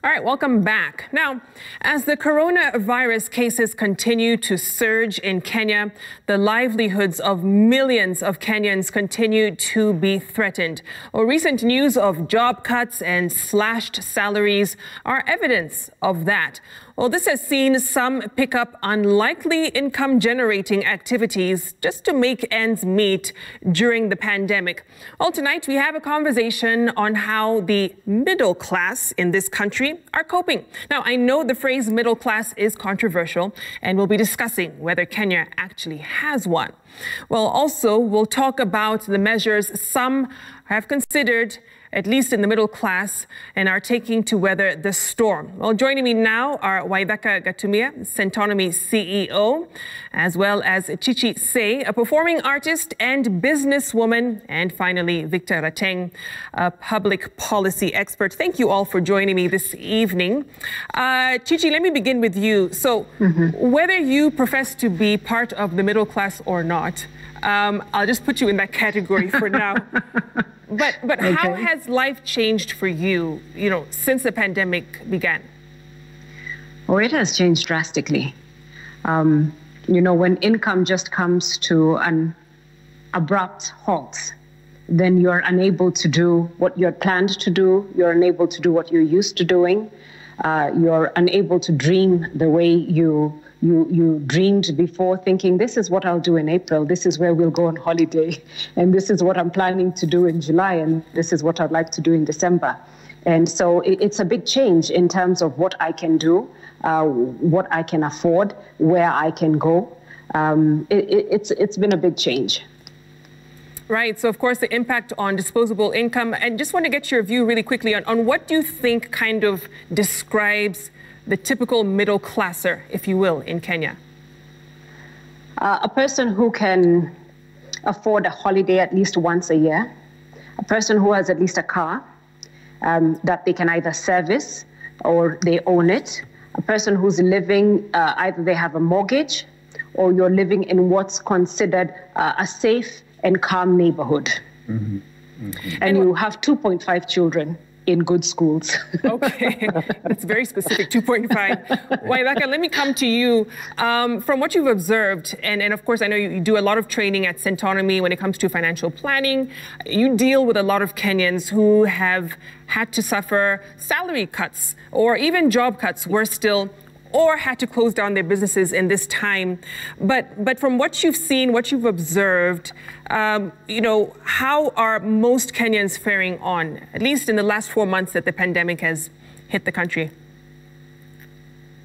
All right, welcome back. Now, as the coronavirus cases continue to surge in Kenya, the livelihoods of millions of Kenyans continue to be threatened. Well, recent news of job cuts and slashed salaries are evidence of that. Well, this has seen some pick up unlikely income-generating activities just to make ends meet during the pandemic. Well, tonight we have a conversation on how the middle class in this country are coping. Now, I know the phrase middle class is controversial, and we'll be discussing whether Kenya actually has one. Well, also, we'll talk about the measures some have considered, at least in the middle class, and are taking to weather the storm. Well, joining me now are Waithaka Gatumia, Centonomy CEO, as well as Chichi Seii, a performing artist and businesswoman, and finally, Victor Rateng, a public policy expert. Thank you all for joining me this evening. Chichi, let me begin with you. So, whether you profess to be part of the middle class or not, I'll just put you in that category for now. But okay. How has life changed for you, since the pandemic began? Oh, it has changed drastically. When income just comes to an abrupt halt, then you're unable to do what you're planned to do. You're unable to do what you're used to doing. You're unable to dream the way you dreamed before, thinking, this is what I'll do in April, this is where we'll go on holiday, and this is what I'm planning to do in July, and this is what I'd like to do in December. And so it's a big change in terms of what I can do, what I can afford, where I can go. It's been a big change. Right. So, of course, the impact on disposable income. And just want to get your view really quickly on what do you think kind of describes the typical middle classer, if you will, in Kenya? A person who can afford a holiday at least once a year, a person who has at least a car that they can either service or they own it, a person who's living, either they have a mortgage or you're living in what's considered a safe and calm neighborhood. And you have 2.5 children in good schools. Okay, that's very specific, 2.5. Waithaka, let me come to you. From what you've observed, and of course I know you do a lot of training at Centonomy when it comes to financial planning. You deal with a lot of Kenyans who have had to suffer salary cuts or even job cuts, worse still, or had to close down their businesses in this time. But from what you've seen, what you've observed, how are most Kenyans faring on, at least in the last 4 months that the pandemic has hit the country?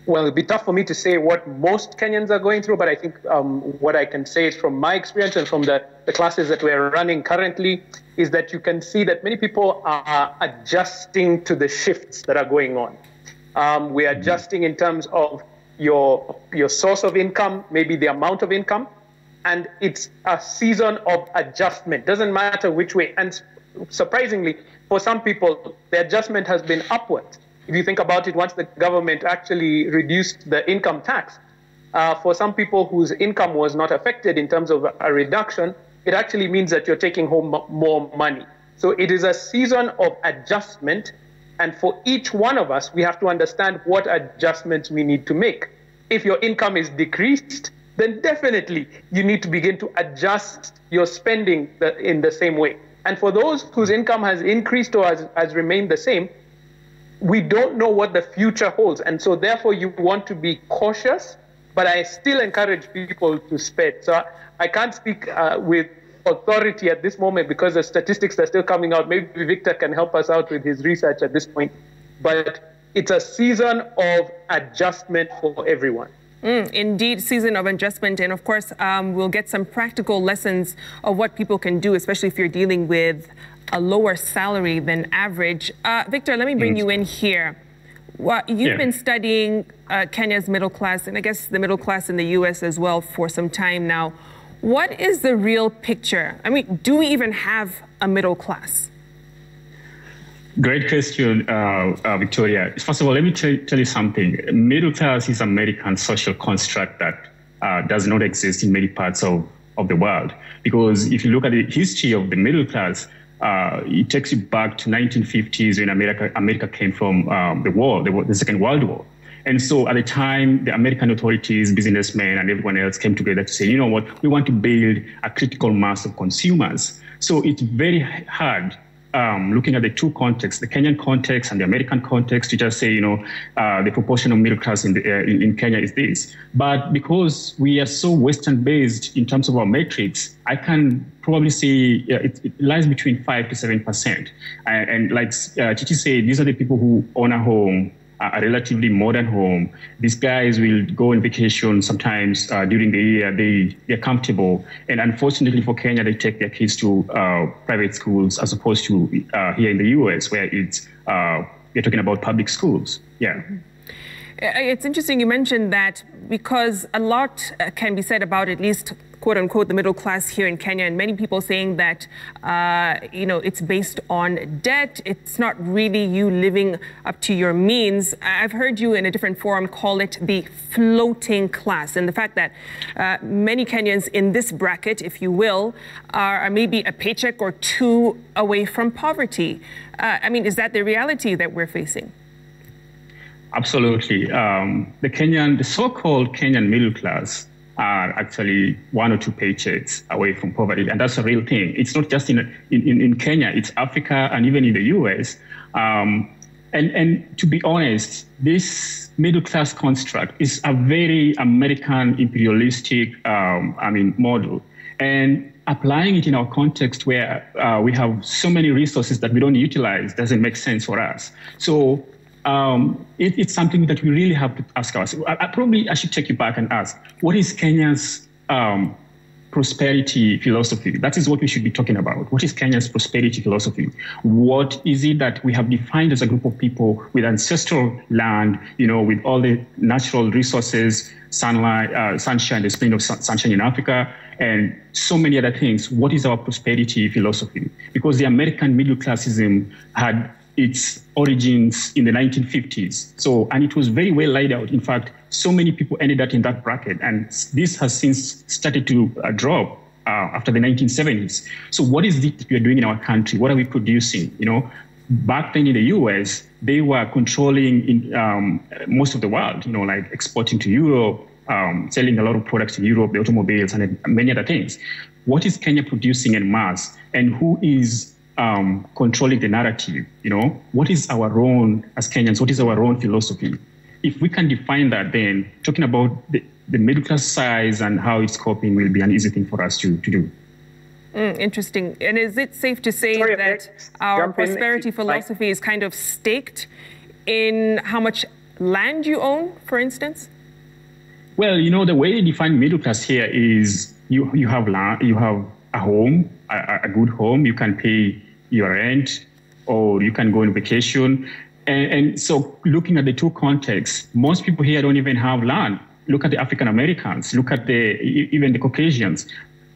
Well, it'd be tough for me to say what most Kenyans are going through, but I think what I can say is from my experience and from the classes that we're running currently is that you can see that many people are adjusting to the shifts that are going on. We're adjusting in terms of your source of income, maybe the amount of income, and it's a season of adjustment. Doesn't matter which way. And surprisingly, for some people, the adjustment has been upward. If you think about it, once the government actually reduced the income tax, for some people whose income was not affected in terms of a reduction, it actually means that you're taking home more money. So it is a season of adjustment. And for each one of us, we have to understand what adjustments we need to make. If your income is decreased, then definitely you need to begin to adjust your spending in the same way. And for those whose income has increased or has remained the same, we don't know what the future holds. And so therefore you want to be cautious, but I still encourage people to spend. So I can't speak with authority at this moment because the statistics are still coming out. Maybe Victor can help us out with his research at this point. But it's a season of adjustment for everyone. Indeed, season of adjustment. And of course, we'll get some practical lessons of what people can do, especially if you're dealing with a lower salary than average. Victor, let me bring you in here. Well, you've been studying Kenya's middle class, and I guess the middle class in the U.S. as well for some time now. What is the real picture? I mean, do we even have a middle class? Great question, Victoria. First of all, let me tell you something. Middle class is an American social construct that does not exist in many parts of the world. Because if you look at the history of the middle class, it takes you back to 1950s when America came from the Second World War. And so at the time, the American authorities, businessmen, and everyone else came together to say, you know what, we want to build a critical mass of consumers. So it's very hard looking at the two contexts, the Kenyan context and the American context, to just say, the proportion of middle class in Kenya is this. But because we are so Western-based in terms of our metrics, I can probably say it lies between 5 to 7%. And like Chichi said, these are the people who own a home, a relatively modern home. These guys will go on vacation sometimes during the year. They're comfortable. And unfortunately for Kenya, they take their kids to private schools as opposed to here in the US, where you're talking about public schools. Yeah. It's interesting you mentioned that, because a lot can be said about, at least quote unquote, the middle class here in Kenya, and many people saying that, it's based on debt. It's not really you living up to your means. I've heard you in a different forum call it the floating class, and the fact that many Kenyans in this bracket, if you will, are maybe a paycheck or two away from poverty. Is that the reality that we're facing? Absolutely. The so-called Kenyan middle class are actually 1 or 2 paychecks away from poverty, and that's a real thing. It's not just in Kenya; it's Africa and even in the US. And to be honest, this middle class construct is a very American imperialistic, model, and applying it in our context where we have so many resources that we don't utilize doesn't make sense for us. So. It's something that we really have to ask ourselves. I should take you back and ask, what is Kenya's prosperity philosophy? That is what we should be talking about. What is Kenya's prosperity philosophy? What is it that we have defined as a group of people with ancestral land, with all the natural resources, sunlight, sunshine, the spring of sunshine in Africa, and so many other things? What is our prosperity philosophy? Because the American middle classism had its origins in the 1950s. And it was very well laid out. In fact, so many people ended up in that bracket. And this has since started to drop after the 1970s. So what is it that we are doing in our country? What are we producing? Back then in the US, they were controlling in most of the world, like exporting to Europe, selling a lot of products in Europe, the automobiles and many other things. What is Kenya producing en masse? And who is controlling the narrative? What is our own, as Kenyans, what is our own philosophy? If we can define that, then talking about the middle class size and how it's coping will be an easy thing for us to do. Interesting. And is it safe to say that our prosperity philosophy is kind of staked in how much land you own, for instance? Well, the way they define middle class here is you have land, you have a home, a good home, you can pay your rent, or you can go on vacation. And so looking at the two contexts, most people here don't even have land. Look at the African Americans, look at even the Caucasians.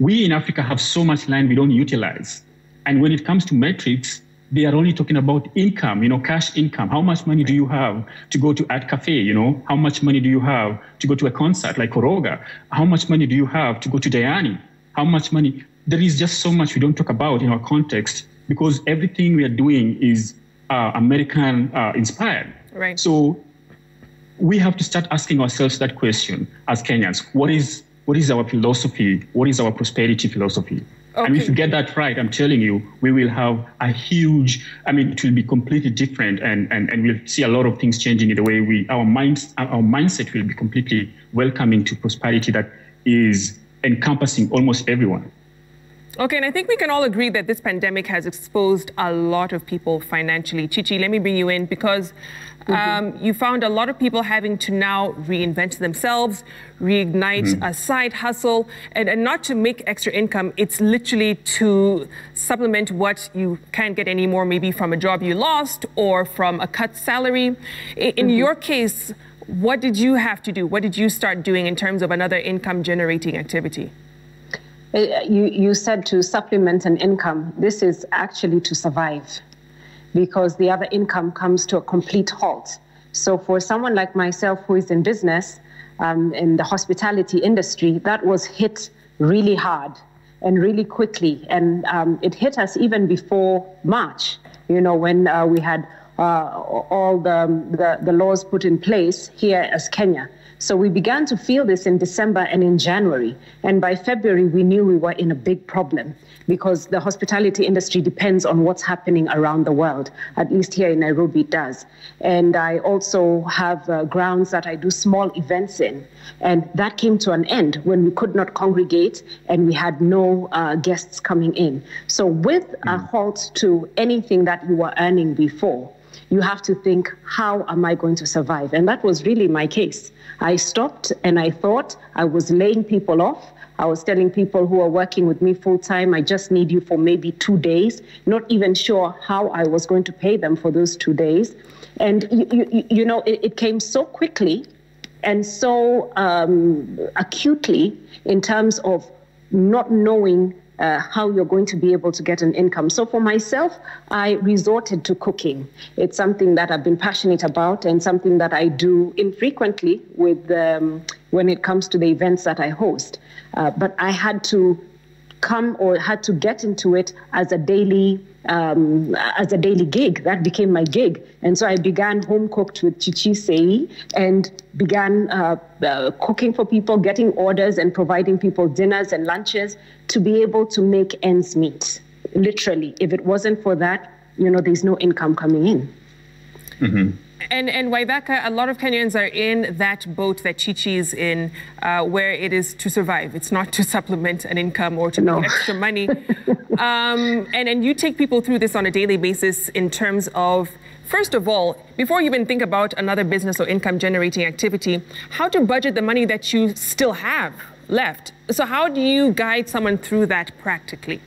We in Africa have so much land we don't utilize. And when it comes to metrics, they are only talking about income, cash income. How much money do you have to go to Art Cafe? How much money do you have to go to a concert like Koroga? How much money do you have to go to Diani? How much money? There is just so much we don't talk about in our context, because everything we are doing is American inspired. Right. So we have to start asking ourselves that question as Kenyans. What is our philosophy? What is our prosperity philosophy? Okay. And if we get that right, I'm telling you, we will have a huge, it will be completely different, and we'll see a lot of things changing in the way our mindset will be completely welcoming to prosperity that is encompassing almost everyone. Okay, and I think we can all agree that this pandemic has exposed a lot of people financially. Chichi, let me bring you in, because you found a lot of people having to now reinvent themselves, reignite a side hustle, and not to make extra income. It's literally to supplement what you can't get anymore, maybe from a job you lost or from a cut salary. In your case, what did you have to do? What did you start doing in terms of another income generating activity? You said to supplement an income. This is actually to survive, because the other income comes to a complete halt. So for someone like myself who is in business, in the hospitality industry, that was hit really hard. and really quickly. And it hit us even before March, when we had all the laws put in place here as Kenya. So we began to feel this in December and in January. And by February, we knew we were in a big problem because the hospitality industry depends on what's happening around the world. At least here in Nairobi, it does. And I also have grounds that I do small events in. And that came to an end when we could not congregate and we had no guests coming in. So with a halt to anything that you were earning before, you have to think, how am I going to survive? And that was really my case. I stopped and I thought I was laying people off. I was telling people who are working with me full time, I just need you for maybe 2 days, not even sure how I was going to pay them for those 2 days. And it came so quickly and so acutely in terms of not knowing how you're going to be able to get an income. So for myself, I resorted to cooking. It's something that I've been passionate about and something that I do infrequently with when it comes to the events that I host. But I had to had to get into it as a daily gig. That became my gig. And so I began home cooked with Chichi Seii and began cooking for people, getting orders and providing people dinners and lunches to be able to make ends meet. Literally, if it wasn't for that, there's no income coming in. Mm-hmm. And Waithaka, a lot of Kenyans are in that boat that Chichi is in, where it is to survive. It's not to supplement an income or to make extra money. And you take people through this on a daily basis in terms of, first of all, before you even think about another business or income generating activity, how to budget the money that you still have left. So how do you guide someone through that practically?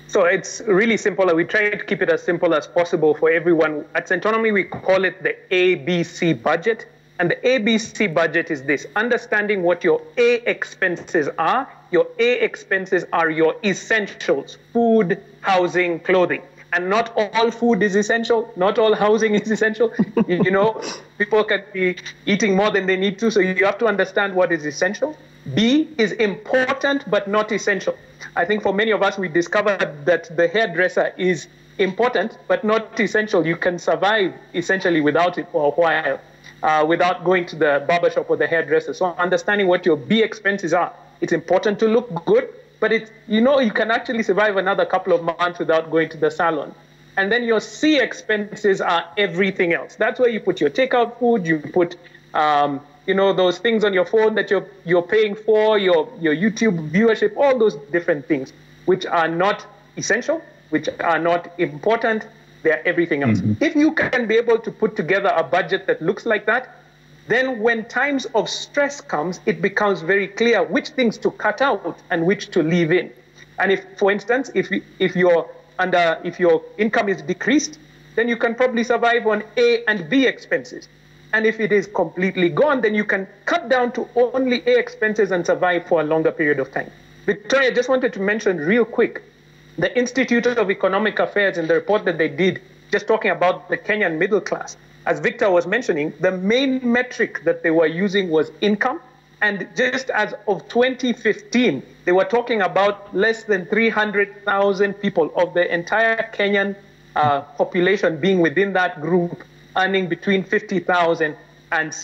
So it's really simple. We try to keep it as simple as possible for everyone. At Centonomy, we call it the ABC budget. And the ABC budget is this: understanding what your A expenses are. Your A expenses are your essentials: food, housing, clothing. And not all food is essential. Not all housing is essential. People can be eating more than they need to. So you have to understand what is essential. B is important, but not essential. I think for many of us, we discovered that the hairdresser is important, but not essential. You can survive essentially without it for a while, without going to the barbershop or the hairdresser. So understanding what your B expenses are. It's important to look good, but you can actually survive another couple of months without going to the salon. And then your C expenses are everything else. That's where you put your takeout food, you put those things on your phone that you're paying for, your YouTube viewership, all those different things, which are not essential, which are not important, they're everything else. Mm-hmm. If you can be able to put together a budget that looks like that, then when times of stress comes, it becomes very clear which things to cut out and which to leave in. And if, for instance, if your income is decreased, then you can probably survive on A and B expenses. And if it is completely gone, then you can cut down to only A expenses and survive for a longer period of time. Victoria, I just wanted to mention real quick, the Institute of Economic Affairs in the report that they did, just talking about the Kenyan middle class, as Victor was mentioning, the main metric that they were using was income. And just as of 2015, they were talking about less than 300,000 people of the entire Kenyan population being within that group, earning between 50,000 and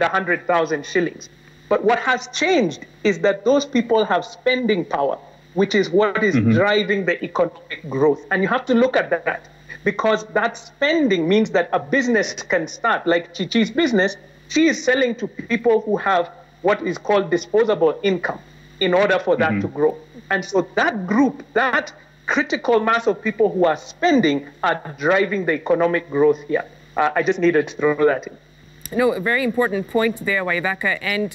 100,000 shillings. But what has changed is that those people have spending power, which is what is driving the economic growth. And you have to look at that, because that spending means that a business can start, like Chichi's business. She is selling to people who have what is called disposable income in order for that to grow. And so that group, that critical mass of people who are spending are driving the economic growth here. I just needed to throw that in. No, a very important point there, Waithaka. And,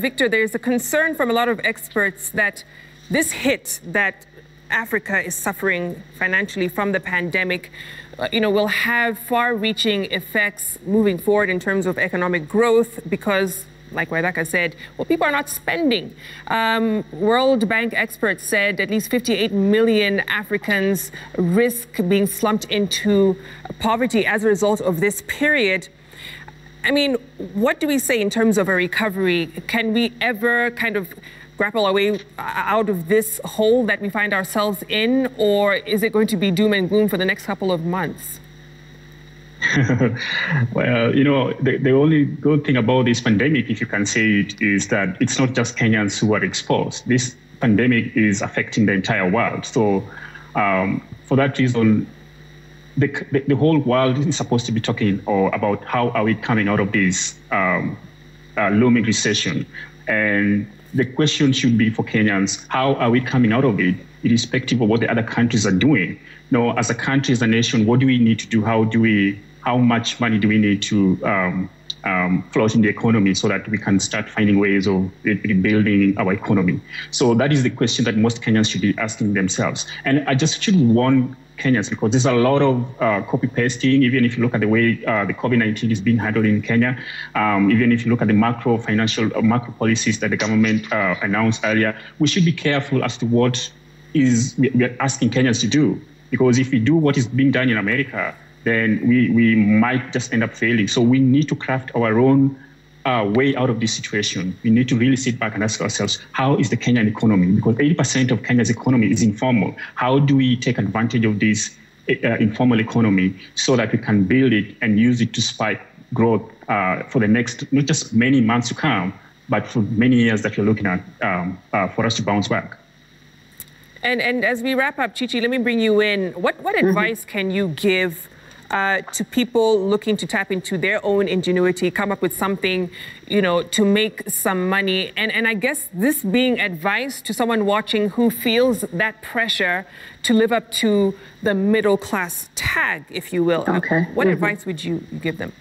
Victor, there's a concern from a lot of experts that this hit that Africa is suffering financially from the pandemic, will have far-reaching effects moving forward in terms of economic growth because, like Waithaka said, people are not spending. World Bank experts said at least 58 million Africans risk being slumped into poverty as a result of this period. I mean, what do we say in terms of a recovery? Can we ever kind of grapple our way out of this hole that we find ourselves in, or is it going to be doom and gloom for the next couple of months? Well, the only good thing about this pandemic, if you can say it, is that it's not just Kenyans who are exposed. This pandemic is affecting the entire world. So for that reason, the whole world is supposed to be talking about how are we coming out of this looming recession. And the question should be for Kenyans, how are we coming out of it, irrespective of what the other countries are doing? As a country, as a nation, what do we need to do? How much money do we need to float in the economy so that we can start finding ways of rebuilding our economy? So that is the question that most Kenyans should be asking themselves. And I just should warn Kenyans, because there's a lot of copy-pasting, even if you look at the way the COVID-19 is being handled in Kenya, even if you look at the macro policies that the government announced earlier, we should be careful as to what we are asking Kenyans to do. Because if we do what is being done in America, then we might just end up failing. So we need to craft our own way out of this situation. We need to really sit back and ask ourselves, how is the Kenyan economy? Because 80% of Kenya's economy is informal. How do we take advantage of this informal economy so that we can build it and use it to spike growth for the next, not just many months to come, but for many years that we're looking at for us to bounce back? And as we wrap up, Chichi, let me bring you in. What advice can you give to people looking to tap into their own ingenuity, come up with something, to make some money? And I guess this being advice to someone watching who feels that pressure to live up to the middle class tag, if you will. Okay. What advice would you give them?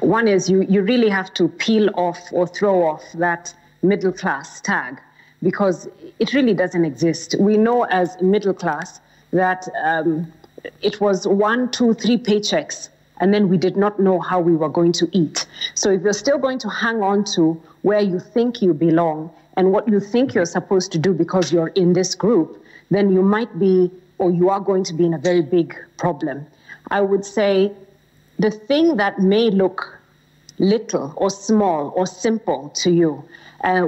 One is you really have to peel off or throw off that middle class tag, because it really doesn't exist. We know as middle class that it was 1, 2, 3 paychecks, and then we did not know how we were going to eat. So if you're still going to hang on to where you think you belong and what you think you're supposed to do because you're in this group, then you might be, or you are going to be in a very big problem. I would say the thing that may look little or small or simple to you,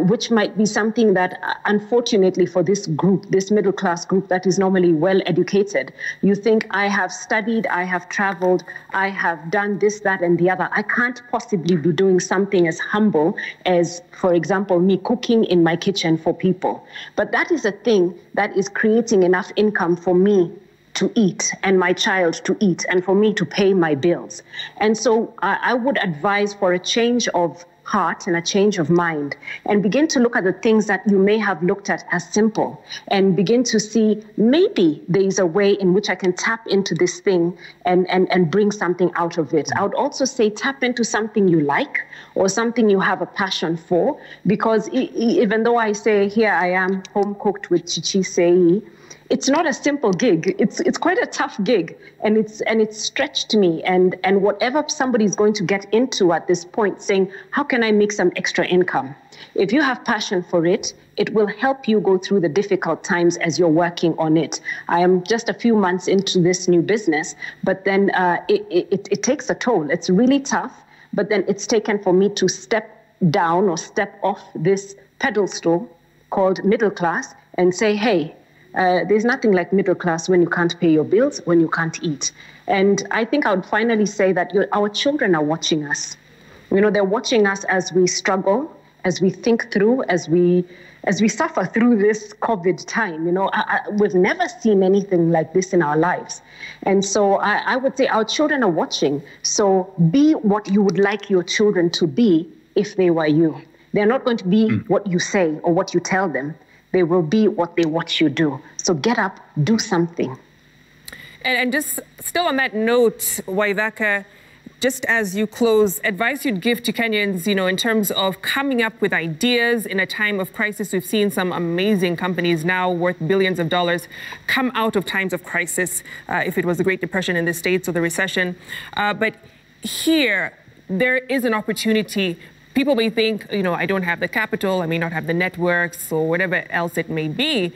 which might be something that, unfortunately for this group, this middle class group that is normally well educated, you think, I have studied, I have traveled, I have done this, that, and the other. I can't possibly be doing something as humble as, for example, me cooking in my kitchen for people. But that is a thing that is creating enough income for me to eat and my child to eat and for me to pay my bills. And so I would advise for a change of heart and a change of mind, and begin to look at the things that you may have looked at as simple, and begin to see maybe there is a way in which I can tap into this thing and bring something out of it. I would also say tap into something you like or something you have a passion for, because even though I say here I am home cooked with Chichi Seii, it's not a simple gig. It's quite a tough gig, and it's stretched me. And whatever somebody's going to get into at this point, saying, how can I make some extra income? If you have passion for it, it will help you go through the difficult times as you're working on it. I am just a few months into this new business, but then it takes a toll. It's really tough, but then it's taken for me to step down or step off this pedestal called middle class and say, hey, there's nothing like middle class when you can't pay your bills, when you can't eat. And I think I would finally say that our children are watching us. They're watching us as we struggle, as we think through, as we suffer through this COVID time. We've never seen anything like this in our lives. And so I would say our children are watching. So be what you would like your children to be if they were you. They're not going to be what you say or what you tell them. They will be what they watch you do. So get up, do something. And just still on that note, Waithaka, just as you close, advice you'd give to Kenyans, in terms of coming up with ideas in a time of crisis. We've seen some amazing companies now worth billions of dollars come out of times of crisis, if it was the Great Depression in the States or the recession. But here, there is an opportunity. People may think, I don't have the capital, I may not have the networks or whatever else it may be,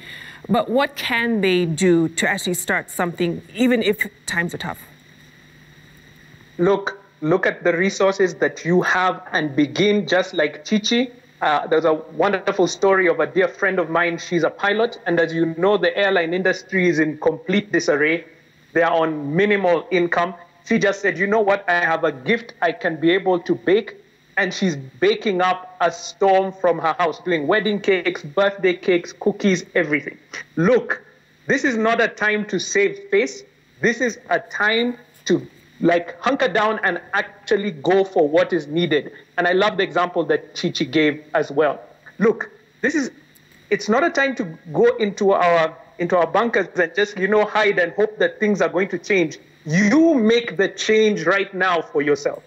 but what can they do to actually start something, even if times are tough? Look at the resources that you have and begin, just like Chichi. There's a wonderful story of a dear friend of mine. She's a pilot, and as you know, the airline industry is in complete disarray. They are on minimal income. She just said, you know what, I have a gift I can be able to bake. And she's baking up a storm from her house, doing wedding cakes, birthday cakes, cookies, everything. Look, this is not a time to save face. This is a time to hunker down and actually go for what is needed. And I love the example that Chichi gave as well. Look, it's not a time to go into our bunkers and just, hide and hope that things are going to change. You make the change right now for yourself.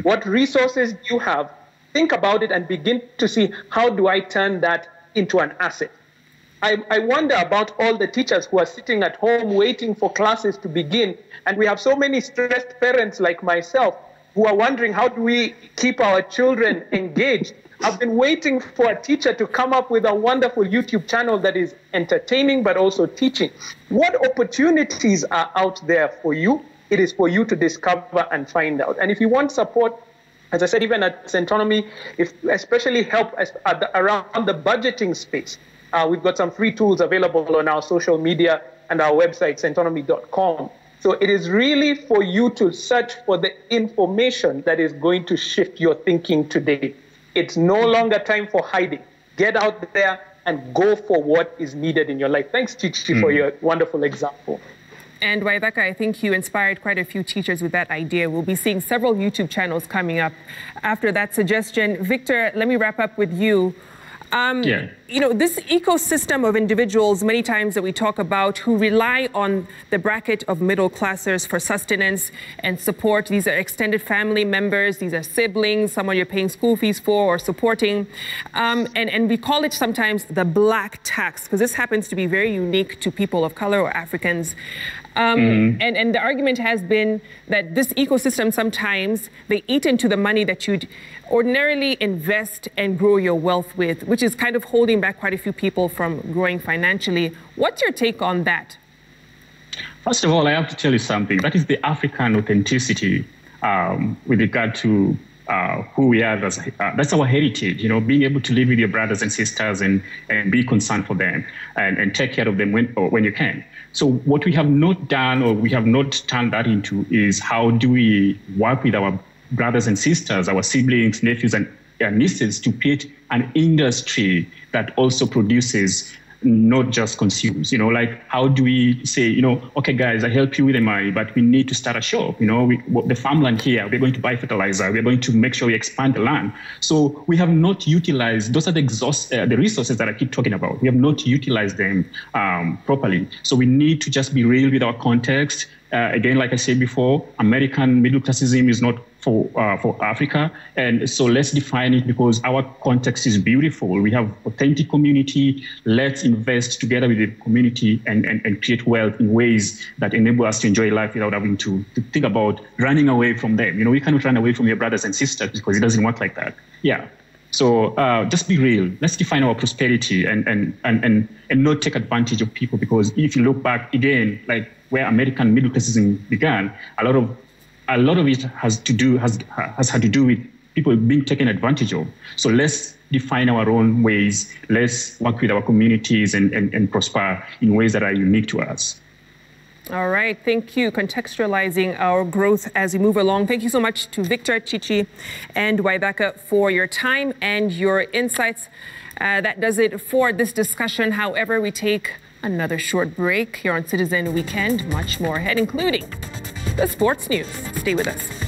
What resources do you have? Think about it and begin to see, how do I turn that into an asset? I wonder about all the teachers who are sitting at home waiting for classes to begin. And we have so many stressed parents like myself who are wondering, how do we keep our children engaged? I've been waiting for a teacher to come up with a wonderful YouTube channel that is entertaining but also teaching. What opportunities are out there for you? It is for you to discover and find out. And if you want support, as I said, even at Centonomy, especially help around the budgeting space, we've got some free tools available on our social media and our website, centonomy.com. So it is really for you to search for the information that is going to shift your thinking today. It's no longer time for hiding. Get out there and go for what is needed in your life. Thanks, Chichi, for your wonderful example. And Waithaka, I think you inspired quite a few teachers with that idea. We'll be seeing several YouTube channels coming up after that suggestion. Victor, let me wrap up with you. This ecosystem of individuals, many times that we talk about, who rely on the bracket of middle classers for sustenance and support. These are extended family members, these are siblings, someone you're paying school fees for or supporting. And we call it sometimes the black tax, because this happens to be very unique to people of color or Africans. And the argument has been that this ecosystem, sometimes they eat into the money that you'd ordinarily invest and grow your wealth with, which is kind of holding back quite a few people from growing financially. What's your take on that? First of all, I have to tell you something. That is the African authenticity with regard to who we are. That's our heritage, being able to live with your brothers and sisters and be concerned for them and take care of them when you can. So what we have not done, or we have not turned that into, is how do we work with our brothers and sisters, our siblings, nephews, and nieces to create an industry that also produces, not just consumes. How do we say, okay, guys, I help you with the money, but we need to start a shop. The farmland here, we're going to buy fertilizer. We're going to make sure we expand the land. So we have not utilized, those are the resources that I keep talking about. We have not utilized them properly. So we need to just be real with our context. Again, like I said before, American middle classism is not for Africa. And so let's define it, because our context is beautiful. We have authentic community. Let's invest together with the community and create wealth in ways that enable us to enjoy life without having to think about running away from them. We cannot run away from your brothers and sisters, because it doesn't work like that. Yeah. So just be real. Let's define our prosperity and not take advantage of people, because if you look back again, like where American middle classism began, a lot of it has had to do with people being taken advantage of. So let's define our own ways. Let's work with our communities and prosper in ways that are unique to us. All right, thank you. Contextualizing our growth as we move along. Thank you so much to Victor, Chichi, and Waithaka for your time and your insights. That does it for this discussion. However, we take another short break here on Citizen Weekend. Much more ahead, including the sports news. Stay with us.